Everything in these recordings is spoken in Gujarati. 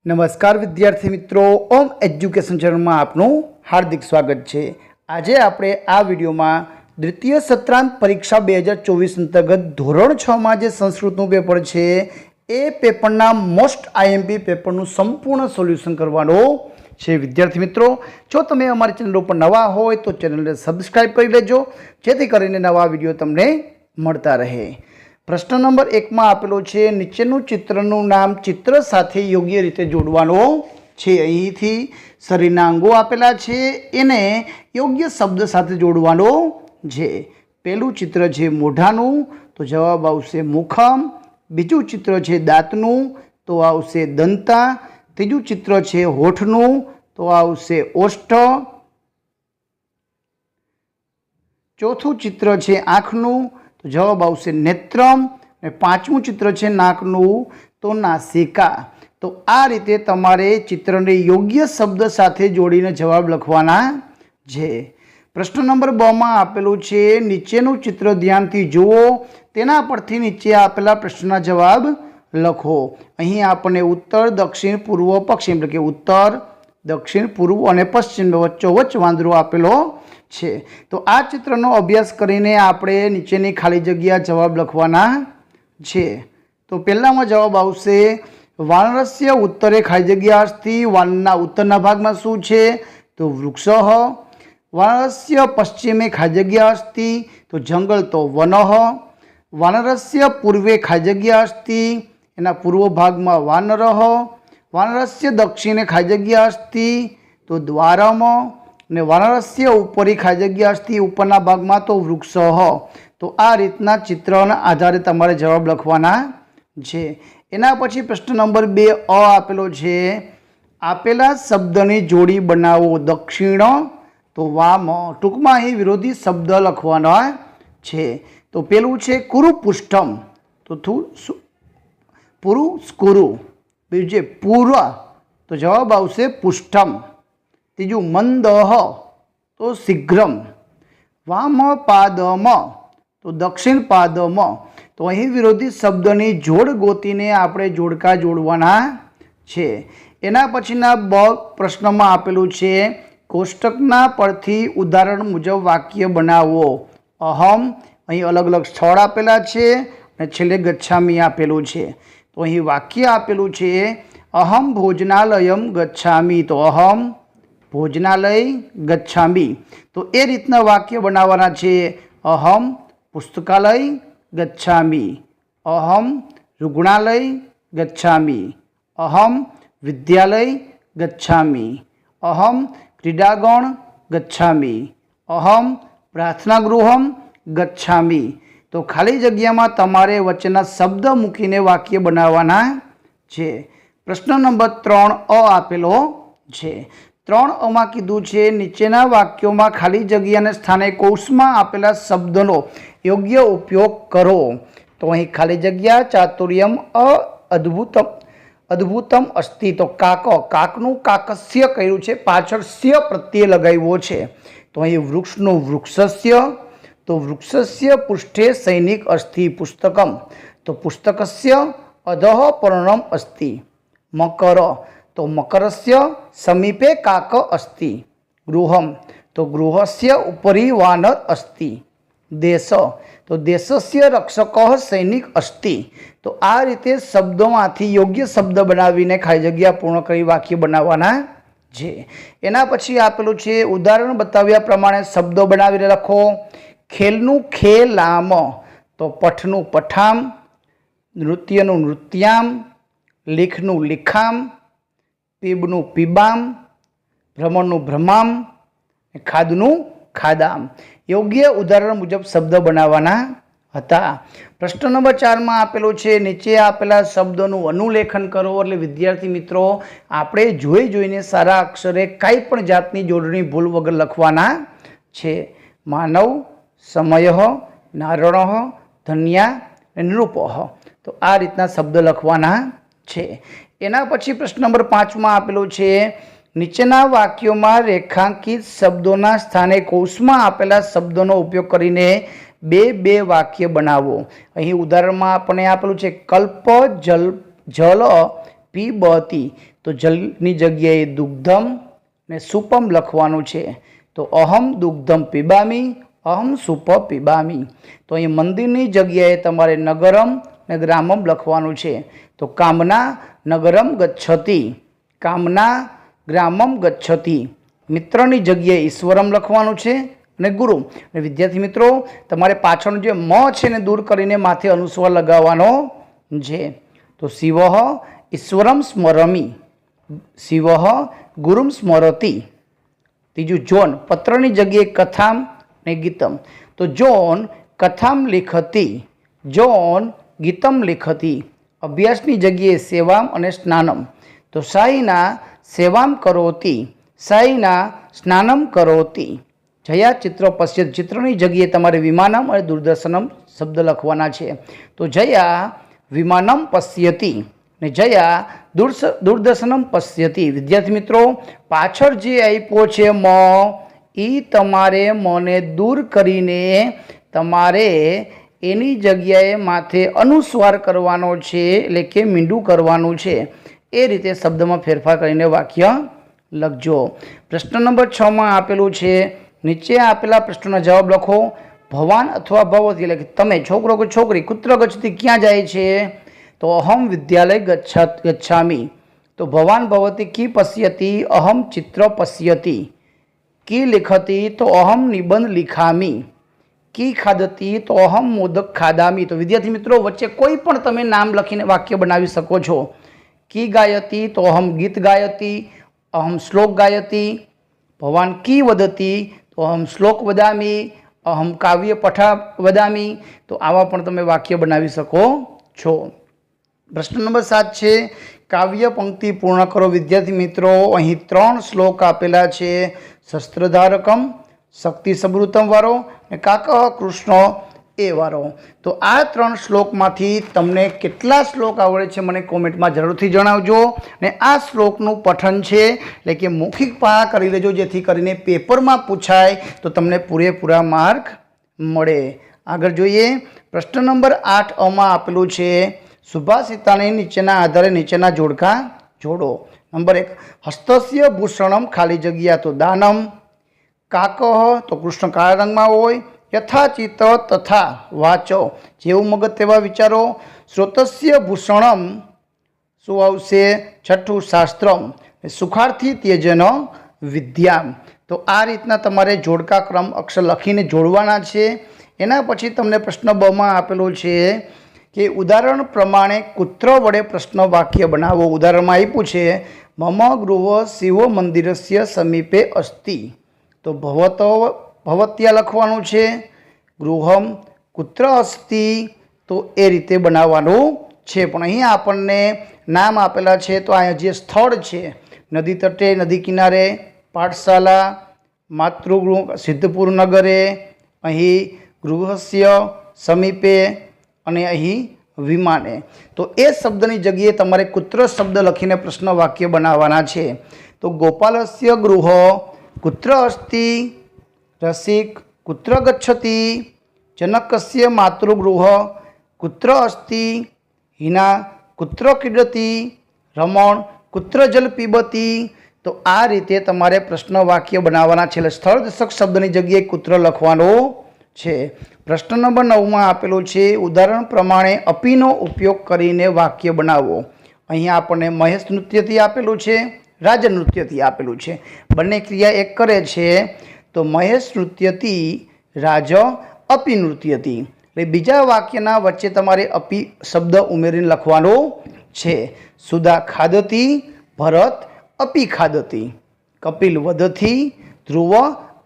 નમસ્કાર વિદ્યાર્થી મિત્રો, ઓમ એજ્યુકેશન ચેનલમાં આપનું હાર્દિક સ્વાગત છે। આજે આપણે આ વિડીયોમાં દ્વિતીય સત્રાંત પરીક્ષા 2024 અંતર્ગત ધોરણ 6માં જે સંસ્કૃતનું પેપર છે એ પેપરના મોસ્ટ આઈએમપી પેપરનું સંપૂર્ણ સોલ્યુશન કરવાનો છે। વિદ્યાર્થી મિત્રો, જો તમે અમારી ચેનલ ઉપર નવા હોય તો ચેનલને સબસ્ક્રાઈબ કરી લેજો, જેથી કરીને નવા વિડીયો તમને મળતા રહે। પ્રશ્ન નંબર 1 માં આપેલો છે, નીચેનું ચિત્રનું નામ ચિત્ર સાથે યોગ્ય રીતે જોડવાનો છે। અહીંથી શરીરના અંગો આપેલા છે, એને યોગ્ય શબ્દ સાથે જોડવાનો છે। પહેલું ચિત્ર છે મોઢાનું, તો જવાબ આવશે મુખમ। બીજું ચિત્ર છે દાંતનું, તો આવશે દંતા। ત્રીજું ચિત્ર છે હોઠનું, તો આવશે ઓષ્ઠ। ચોથું ચિત્ર છે આંખનું, તો જવાબ આવશે નેત્રમ। અને પાંચમું ચિત્ર છે નાકનું, તો નાસિકા। તો આ રીતે તમારે ચિત્રને યોગ્ય શબ્દ સાથે જોડીને જવાબ લખવાના છે। પ્રશ્ન નંબર 2 માં આપેલું છે, નીચેનું ચિત્ર ધ્યાનથી જુઓ, તેના પરથી નીચે આપેલા પ્રશ્નના જવાબ લખો। અહીં આપણને ઉત્તર, દક્ષિણ, પૂર્વ, પશ્ચિમ એટલે કે ઉત્તર, દક્ષિણ, પૂર્વ અને પશ્ચિમ વચ્ચોવચ્ચ વાંદરો આપેલો છે। તો આ ચિત્રનો અભ્યાસ કરીને આપણે નીચેની ખાલી જગ્યા જવાબ લખવાના છે। તો પહેલામાં જવાબ આવશે વાનરસ્ય ઉત્તરે ખાલી જગ્યા અસ્તિ। વાનના ઉત્તરના ભાગમાં શું છે? તો વૃક્ષ। વાનરસ્ય પશ્ચિમે ખાલી જગ્યા અસ્તિ, તો જંગલ, તો વનઃ। વાનરસ્ય પૂર્વે ખાલી જગ્યા અસ્તિ, એના પૂર્વ ભાગમાં વાનરઃ। વાનરસ્ય દક્ષિણે ખાલી જગ્યા અસ્તિ, તો દ્વારમ। અને વાનરસ્ય ઉપરી ખાલી જગ્યા અસ્તિ, ઉપરના ભાગમાં તો વૃક્ષ। તો આ રીતના ચિત્રના આધારે તમારે જવાબ લખવાના છે। એના પછી પ્રશ્ન નંબર 2 આપેલો છે, આપેલા શબ્દની જોડી બનાવો। દક્ષિણ, તો વામ। ટૂંકમાં અહીં વિરોધી શબ્દ લખવાના છે। તો પેલું છે કુરુપુષ્ઠમ, તો પુરુ સ્કુરુ। બીજું છે પૂર્વ, તો જવાબ આવશે પુષ્ઠમ। ત્રીજું મંદઃ, તો શીઘ્રમ। વામ પાદમ, તો દક્ષિણ પાદમ। તો અહીં વિરોધી શબ્દની જોડ ગોતીને આપણે જોડકા જોડવાના છે। એના પછીના પ્રશ્નમાં આપેલું છે, કોષ્ટકના પરથી ઉદાહરણ મુજબ વાક્ય બનાવો। અહમ, અહીં અલગ અલગ સ્થળ આપેલા છે અને છેલ્લે ગચ્છામી આપેલું છે। તો અહીં વાક્ય આપેલું છે, અહમ ભોજનાલયમ ગચ્છામી, તો અહમ ભોજનાલય ગચ્છામી। તો એ રીતના વાક્ય બનાવવાના છે। અહમ પુસ્તકાલય ગચ્છામી, અહમ રુગ્ણાલય ગચ્છામી, અહમ વિદ્યાલય ગચ્છામી, અહમ ક્રીડાગણ ગચ્છામી, અહમ પ્રાર્થનાગૃહમ ગચ્છામી। તો ખાલી જગ્યામાં તમારે વચ્ચેના શબ્દ મૂકીને વાક્ય બનાવવાના છે। પ્રશ્ન નંબર 3 આપેલો છે। 3 કીધું છે, નીચેના વાક્યોમાં ખાલી જગ્યાને સ્થાને કૌંસમાં આપેલા શબ્દનો યોગ્ય ઉપયોગ કરો। તો અહીં ખાલી જગ્યા ચાતુર્યમ અદ્ભુતમ અસ્તિ, તો કાક, કાકનું કાકસ્ય કર્યું છે, પાછળ સ્ય પ્રત્યય લગાવ્યો છે। તો અહીં વૃક્ષનું વૃક્ષસ્ય, તો વૃક્ષસ્ય પૃષ્ઠે સૈનિક અસ્તિ પુસ્તકમ, તો પુસ્તકસ્ય અધઃ પર્ણમ અસ્તિ। મકર, તો મકરસ્ય સમીપે કાક અસ્તિ। ગૃહમ, તો ગૃહસ્ય ઉપરી વાનર અસ્તિ। દેશ, તો દેશસ્ય રક્ષક સૈનિક અસ્તિ। તો આ રીતે શબ્દોમાંથી યોગ્ય શબ્દ બનાવીને ખાલી જગ્યા પૂર્ણ કરી વાક્ય બનાવવાના છે। એના પછી આપેલું છે, ઉદાહરણ બતાવ્યા પ્રમાણે શબ્દો બનાવીને લખો। ખેલનું ખેલામ, તો પઠનું પઠામ। નૃત્યનું નૃત્યામ, લીખનું લીખામ, પીબનું પીબામ, ભ્રમણનું ભ્રમામ, ખાદનું ખાદામ। યોગ્ય ઉદાહરણ મુજબ શબ્દ બનાવવાના હતા। પ્રશ્ન નંબર 4 માં આપેલો છે, નીચે આપેલા શબ્દોનું અનુલેખન કરો। એટલે વિદ્યાર્થી મિત્રો, આપણે જોઈને સારા અક્ષરે કાંઈ પણ જાતની જોડણી ભૂલ વગર લખવાના છે। માનવ, સમય, નારણઃ, ધન્યા, નૃપઃ। તો આ રીતના શબ્દ લખવાના છે। એના પછી પ્રશ્ન નંબર 5 માં આપેલો છે, નીચેના વાક્યોમાં રેખાંકિત શબ્દોના સ્થાને કૌંસમાં આપેલા શબ્દોનો ઉપયોગ કરીને બે વાક્ય બનાવો। અહીં ઉદાહરણમાં આપણે આપેલું છે, કલ્પ જલ પીબતી તો જલની જગ્યાએ દુગ્ધમ ને સુપમ લખવાનું છે. તો અહમ દુગ્ધમ પીબામી, અહમ સુપ પીબામી. તો અહીં મંદિરની જગ્યાએ તમારે નગરમ ને ગ્રામમ લખવાનું છે. તો કામના નગરમ ગચ્છતિ, કામના ગ્રામમ ગચ્છતિ. મિત્રની જગ્યાએ ઈશ્વરમ લખવાનું છે અને ગુરુ. અને વિદ્યાર્થી મિત્રો, તમારે પાછળનું જે મ છે ને દૂર કરીને માથે અનુસ્વાર લગાવવાનો છે. તો શિવ ઈશ્વરમ સ્મરમી, શિવ ગુરુમ સ્મરતી. ત્રીજું જોન, પત્રની જગ્યાએ કથામ ને ગીતમ. તો જોન કથામ લિખતી, જોન ગીતમ લિખતી. અભ્યાસની જગ્યાએ સેવામ અને સ્નાનમ. તો સાઈના સેવામ કરોતી, સાઈના સ્નાનમ કરોતી. જયા ચિત્ર પશ્યત, ચિત્રની જગ્યાએ તમારે વિમાનમ અને દૂરદર્શનમ શબ્દ લખવાના છે. તો જયા વિમાનમ પશ્યતી ને જયા દૂરદર્શનમ પશ્યતી. વિદ્યાર્થી મિત્રો, પાછળ જે આપ્યો છે મ, એ તમારે મને દૂર કરીને તમારે એની જગ્યાએ માથે અનુસ્વાર કરવાનો છે, એટલે કે મીંડું કરવાનું છે. એ રીતે શબ્દમાં ફેરફાર કરીને વાક્ય લખજો. પ્રશ્ન નંબર 6 આપેલું છે, નીચે આપેલા પ્રશ્નોના જવાબ લખો. ભવાન અથવા ભવતી, એટલે કે તમે, છોકરો કે છોકરી, કુત્ર ગચ્છતી ક્યાં જાય છે? તો અહમ વિદ્યાલય ગચ્છામી. તો ભવાન ભવતી કી પશ્યતિ, અહમ ચિત્ર પશ્યતિ. કી લિખતી, તો અહમ નિબંધ લિખામી. કી ખાદતી, તો અહમ મોદક ખાદામી. તો વિદ્યાર્થી મિત્રો, વચ્ચે કોઈ પણ તમે નામ લખીને વાક્ય બનાવી શકો છો. કી ગાયતી, તો અહમ ગીત ગાયતી, અહમ શ્લોક ગાયતી. ભવાન કી વદતી, તો અહમ શ્લોક વદામી, અહમ કાવ્ય પઠા વદામી. તો આવા પણ તમે વાક્ય બનાવી શકો છો. પ્રશ્ન નંબર 7 છે, કાવ્ય પંક્તિ પૂર્ણ કરો. વિદ્યાર્થી મિત્રો, અહીં 3 શ્લોક આપેલા છે. શસ્ત્રધારકમ, શક્તિ સબૃતમ વાળો ને કાક કૃષ્ણ એ વાળો. તો આ 3 શ્લોકમાંથી તમને કેટલા શ્લોક આવડે છે મને કોમેન્ટમાં જરૂરથી જણાવજો. ને આ શ્લોકનું પઠન છે, એટલે કે મૌખિક પાઠ કરી લેજો, જેથી કરીને પેપરમાં પૂછાય તો તમને પૂરેપૂરા માર્ક મળે. આગળ જોઈએ. પ્રશ્ન નંબર 8 માં આપેલું છે, સુભાષિતાને નીચેના આધારે નીચેના જોડકા જોડો. નંબર 1, હસ્તસ્ય ભૂષણમ ખાલી જગ્યા તો દાનમ. કાકઃ તો કૃષ્ણ કાળા રંગમાં હોય. યથાચિત તથા વાચો, જેવું મગજ તેવા વિચારો. શ્રોતસ્ય ભૂષણમ શું આવશે? છઠ્ઠું શાસ્ત્રમ. સુખાર્થી ત્યજન વિદ્યામ. તો આ રીતના તમારે જોડકા ક્રમ અક્ષર લખીને જોડવાના છે. એના પછી તમને પ્રશ્ન 2 માં આપેલો છે કે ઉદાહરણ પ્રમાણે કૂત્ર વડે પ્રશ્ન વાક્ય બનાવો. ઉદાહરણમાં આપ્યું છે, મમ ગૃહ શિવ મંદિરસ્ય સમીપે અસ્તિ. તો ભવત્યા લખવાનું છે. ગૃહમ કુત્ર અસ્તિ. તો એ રીતે બનાવવાનું છે. પણ અહીંયા આપણને નામ આપેલા છે. તો અહીંયા જે સ્થળ છે, નદી તટે, નદી કિનારે, પાઠશાલા, માતૃગૃહ, સિદ્ધપુર નગરે, અહીં ગૃહસ્ય સમીપે અને અહીં વિમાને. તો એ શબ્દની જગ્યાએ તમારે કુત્ર શબ્દ લખીને પ્રશ્ન વાક્ય બનાવવાના છે. તો ગોપાલસ્ય ગૃહ કુત્ર અસ્તિ, રસિક કુત્ર ગચ્છતિ, જનકસ્ય માતૃગૃહ કુત્ર અસ્તિ, હિના કુત્ર ક્રીડતી, રમણ કુત્ર જલ પીબતી. તો આ રીતે તમારે પ્રશ્ન વાક્ય બનાવવાના છે. એટલે સ્થળદર્શક શબ્દની જગ્યાએ કુત્ર લખવાનો છે. પ્રશ્ન નંબર 9 માં આપેલું છે, ઉદાહરણ પ્રમાણે અપીનો ઉપયોગ કરીને વાક્ય બનાવો. અહીંયા આપણને મહેશ નૃત્યથી આપેલું છે, રાજ નૃત્યથી આપેલું છે. બંને ક્રિયા એક કરે છે. તો મહેશ નૃત્યથી, રાજ અપી નૃત્યથી. એટલે બીજા વાક્યના વચ્ચે તમારે અપી શબ્દ ઉમેરીને લખવાનો છે. સુધા ખાદતી, ભરત અપી ખાદતી. કપિલ વદથી, ધ્રુવ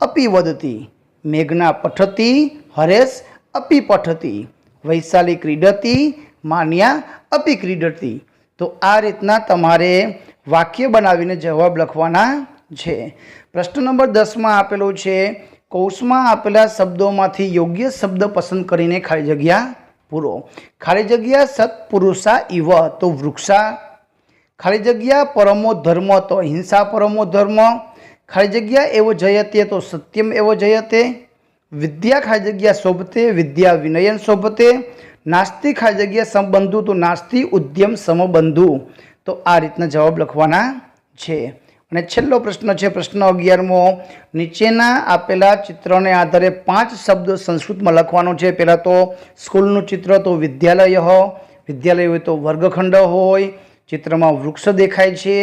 અપી વદતી. મેઘના પઠતી, હરેશ અપી પઠતી. વૈશાલી ક્રીડતી, માન્યા અપી ક્રીડતી. તો આ રીતના તમારે વાક્ય બનાવીને જવાબ લખવાના છે. પ્રશ્ન નંબર 10 માં આપેલો છે, કૌંસમાં આપેલા શબ્દોમાંથી યોગ્ય શબ્દ પસંદ કરીને ખાલી જગ્યા પૂરો. ખાલી જગ્યા સત્પુરુષા ઇવ, તો વૃક્ષા. ખાલી જગ્યા પરમો ધર્મ, તો હિંસા પરમો ધર્મ. ખાલી જગ્યા એવો જયતે, તો સત્યમ એવો જયતે. વિદ્યા ખાલી જગ્યા શોભતે, વિદ્યા વિનયન શોભતે. નાસ્તિ ખાલી જગ્યા સમબંધુ, તો નાસ્તિ ઉદ્યમ સમબંધુ. તો આ રીતના જવાબ લખવાના છે। અને છેલ્લો પ્રશ્ન છે પ્રશ્ન 11મો, નીચેના આપેલા ચિત્રને આધારે 5 શબ્દો સંસ્કૃતમાં લખવાનો છે। પહેલાં તો સ્કૂલનું ચિત્ર, તો વિદ્યાલય, વિદ્યાલય હોય તો વર્ગખંડ હોય, ચિત્રમાં વૃક્ષ દેખાય છે,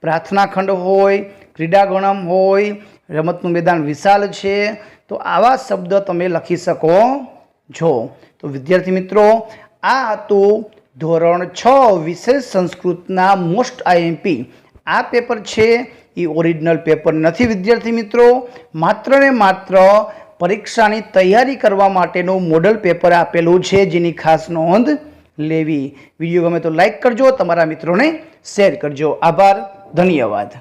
પ્રાર્થના ખંડ હોય, ક્રીડાગણમ હોય, રમતનું મેદાન વિશાળ છે। તો આવા શબ્દ તમે લખી શકો છો। તો વિદ્યાર્થી મિત્રો, આ હતું ધોરણ 6 વિશેષ સંસ્કૃતના મોસ્ટ આઈએમપી। આ પેપર છે એ ઓરિજિનલ પેપર નથી વિદ્યાર્થી મિત્રો, માત્ર ને માત્ર પરીક્ષાની તૈયારી કરવા માટેનું મોડલ પેપર આપેલું છે, જેની ખાસ નોંધ લેવી। વિડીયો ગમે તો લાઈક કરજો, તમારા મિત્રોને શેર કરજો। આભાર, ધન્યવાદ।